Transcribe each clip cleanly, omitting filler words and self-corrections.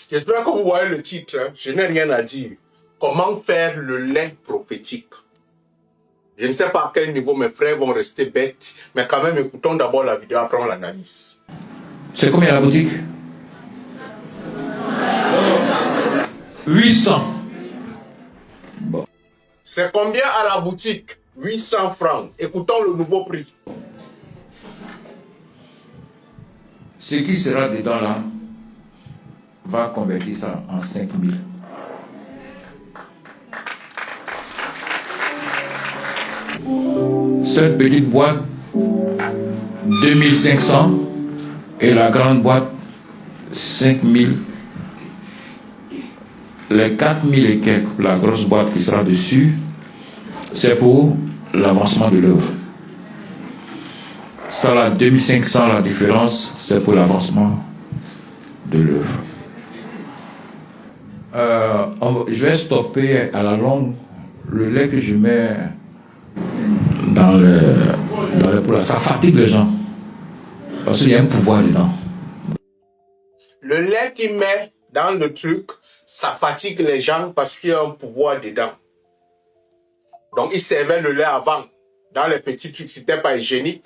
J'espère que vous voyez le titre. Hein. Je n'ai rien à dire. Comment faire le lait prophétique? Je ne sais pas à quel niveau mes frères vont rester bêtes, mais quand même, écoutons d'abord la vidéo, après on l'analyse. C'est combien la boutique? 800. Bon. C'est combien à la boutique? 800 francs. Écoutons le nouveau prix. Ce qui sera dedans là va convertir ça en 5000. Cette petite boîte, 2500 et la grande boîte, 5000. Les 4000 et quelques, la grosse boîte qui sera dessus, c'est pour l'avancement de l'œuvre. Ça, là, 2500, la différence, c'est pour l'avancement de l'œuvre. Je vais stopper à la longue le lait que je mets dans le poulain. Ça fatigue les gens. Parce qu'il y a un pouvoir dedans. Le lait qu'il met dans le truc, ça fatigue les gens parce qu'il y a un pouvoir dedans. Donc, il servait le lait avant. Dans les petits trucs, c'était pas hygiénique.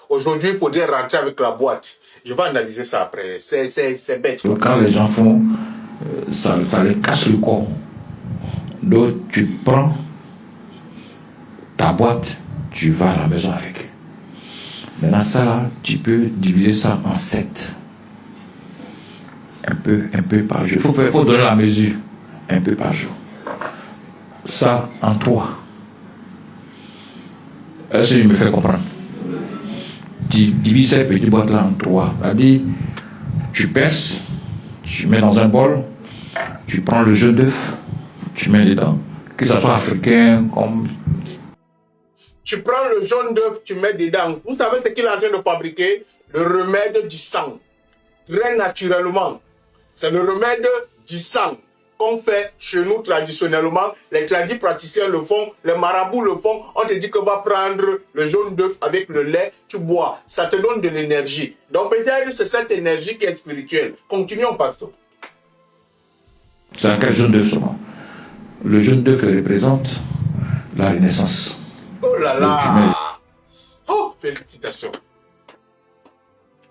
Aujourd'hui, il faudrait rentrer avec la boîte. Je vais analyser ça après. C'est bête. Quand les gens font, ça les casse le corps. Donc, tu prends ta boîte, tu vas à la maison avec. Maintenant, ça là, tu peux diviser ça en 7. Un peu par jour. Il faut donner la mesure. Un peu par jour. Ça en 3. Est-ce que je me fais comprendre? Tu divises cette petite boîte-là en 3. C'est-à-dire, tu pèses, tu mets dans un bol, tu prends le jaune d'œuf, tu mets dedans, que ce soit africain comme... Tu prends le jaune d'œuf, tu mets dedans. Vous savez ce qu'il est en train de fabriquer? Le remède du sang. Très naturellement. C'est le remède du sang qu'on fait chez nous traditionnellement. Les tradis praticiens le font, les marabouts le font. On te dit que va prendre le jaune d'œuf avec le lait, tu bois. Ça te donne de l'énergie. Donc peut-être c'est cette énergie qui est spirituelle. Continuons, pasteur. C'est un cas jaune d'œuf seulement. Le jaune d'œuf représente la renaissance. Oh là là! Oh, félicitations.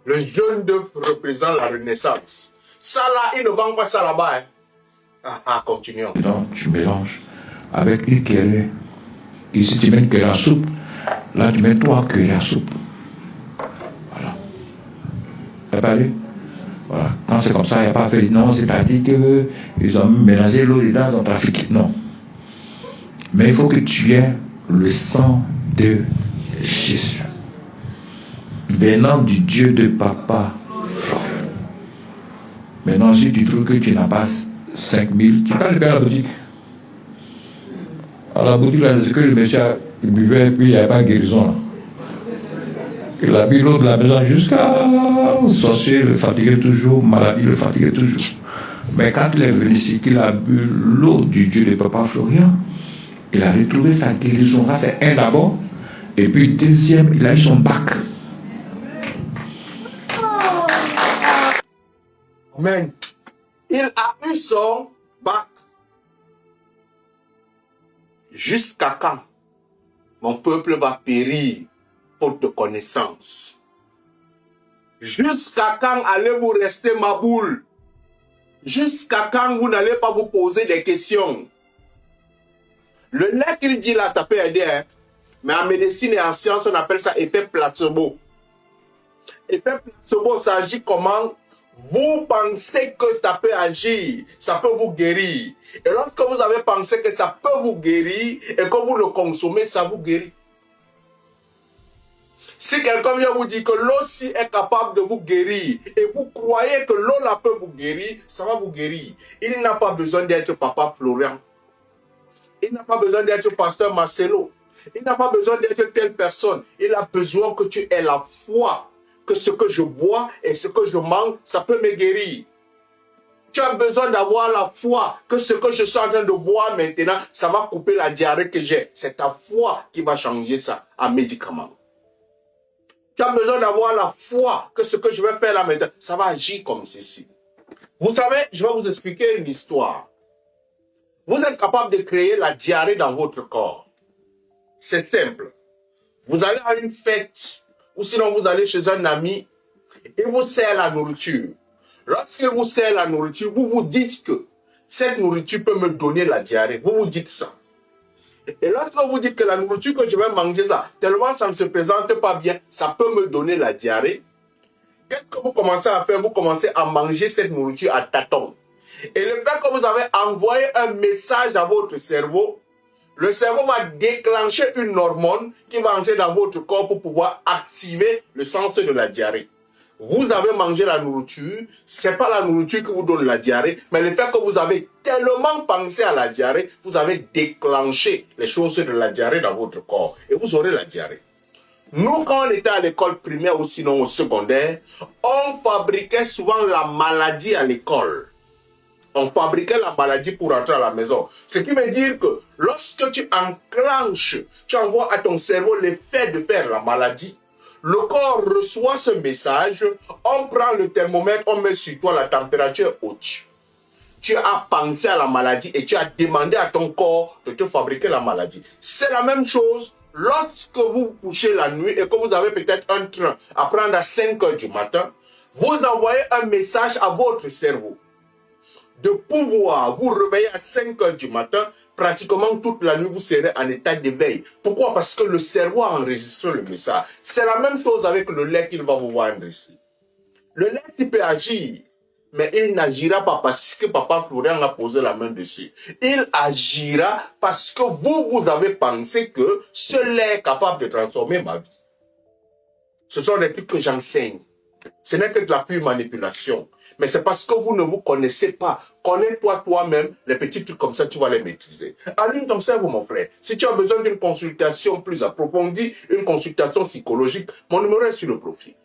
Le jaune d'œuf représente la renaissance. Ça là, ils ne vendent pas ça là-bas. Hein. Continuons. Donc, tu mélanges avec une cuillère. Ici, tu mets une cuillère à soupe. Là, tu mets 3 cuillères à soupe. Voilà. Ça va aller? Voilà. Quand c'est comme ça, il n'y a pas fait non, c'est-à-dire qu'ils ont mélangé l'eau dedans, ils ont trafiqué. Non. Mais il faut que tu aies le sang de Jésus, venant du Dieu de Papa Florian. Maintenant, si tu trouves que tu n'as pas 5000, tu peux aller à la boutique. À la boutique, là, c'est ce que le monsieur il buvait, puis il n'y avait pas de guérison. Là. Il a bu l'eau de la maison jusqu'à sorcier, le fatiguait toujours, maladie, le fatiguait toujours. Mais quand il est venu ici, qu'il a bu l'eau du Dieu de Papa Florian, il a retrouvé sa guérison. Là, c'est un d'abord. Et puis, deuxième, il a eu son bac. Amen. Il a eu son bac. Jusqu'à quand mon peuple va périr faute de connaissance? Jusqu'à quand allez-vous rester ma boule? Jusqu'à quand vous n'allez pas vous poser des questions? Le lait qu'il dit là, ça peut aider. Hein? Mais en médecine et en science, on appelle ça effet placebo. Effet placebo, ça agit comment? Vous pensez que ça peut agir, ça peut vous guérir. Et lorsque vous avez pensé que ça peut vous guérir et que vous le consommez, ça vous guérit. Si quelqu'un vient vous dire que l'eau aussi est capable de vous guérir et vous croyez que l'eau là peut vous guérir, ça va vous guérir. Il n'a pas besoin d'être Papa Florian. Il n'a pas besoin d'être Pasteur Marcelo. Il n'a pas besoin d'être telle personne. Il a besoin que tu aies la foi que ce que je bois et ce que je mange, ça peut me guérir. Tu as besoin d'avoir la foi que ce que je suis en train de boire maintenant, ça va couper la diarrhée que j'ai. C'est ta foi qui va changer ça en médicament. Tu as besoin d'avoir la foi que ce que je vais faire là maintenant, ça va agir comme ceci. Vous savez, je vais vous expliquer une histoire. Vous êtes capable de créer la diarrhée dans votre corps. C'est simple. Vous allez à une fête, ou sinon vous allez chez un ami, et vous sert la nourriture. Lorsqu'il vous sert la nourriture, vous vous dites que cette nourriture peut me donner la diarrhée. Vous vous dites ça. Et lorsque vous dites que la nourriture que je vais manger, ça, tellement ça ne se présente pas bien, ça peut me donner la diarrhée. Qu'est-ce que vous commencez à faire? Vous commencez à manger cette nourriture à tâtons. Et le fait que vous avez envoyé un message à votre cerveau, le cerveau va déclencher une hormone qui va entrer dans votre corps pour pouvoir activer le sens de la diarrhée. Vous avez mangé la nourriture, ce n'est pas la nourriture qui vous donne la diarrhée, mais le fait que vous avez tellement pensé à la diarrhée, vous avez déclenché les choses de la diarrhée dans votre corps et vous aurez la diarrhée. Nous, quand on était à l'école primaire ou sinon au secondaire, on fabriquait souvent la maladie à l'école. On fabriquait la maladie pour rentrer à la maison. Ce qui veut dire que lorsque tu enclenches, tu envoies à ton cerveau l'effet de faire la maladie, le corps reçoit ce message, on prend le thermomètre, on met sur toi la température haute. Tu as pensé à la maladie et tu as demandé à ton corps de te fabriquer la maladie. C'est la même chose lorsque vous couchez la nuit et que vous avez peut-être un train à prendre à 5 heures du matin, vous envoyez un message à votre cerveau de pouvoir vous réveiller à 5 heures du matin, pratiquement toute la nuit, vous serez en état d'éveil. Pourquoi? Parce que le cerveau a enregistré le message. C'est la même chose avec le lait qu'il va vous voir enregistrer. Le lait, il peut agir, mais il n'agira pas parce que Papa Florian a posé la main dessus. Il agira parce que vous avez pensé que ce lait est capable de transformer ma vie. Ce sont des trucs que j'enseigne. Ce n'est que de la pure manipulation. Mais c'est parce que vous ne vous connaissez pas. Connais-toi toi-même. Les petits trucs comme ça, tu vas les maîtriser. Allume ton cerveau, mon frère. Si tu as besoin d'une consultation plus approfondie, une consultation psychologique, mon numéro est sur le profil.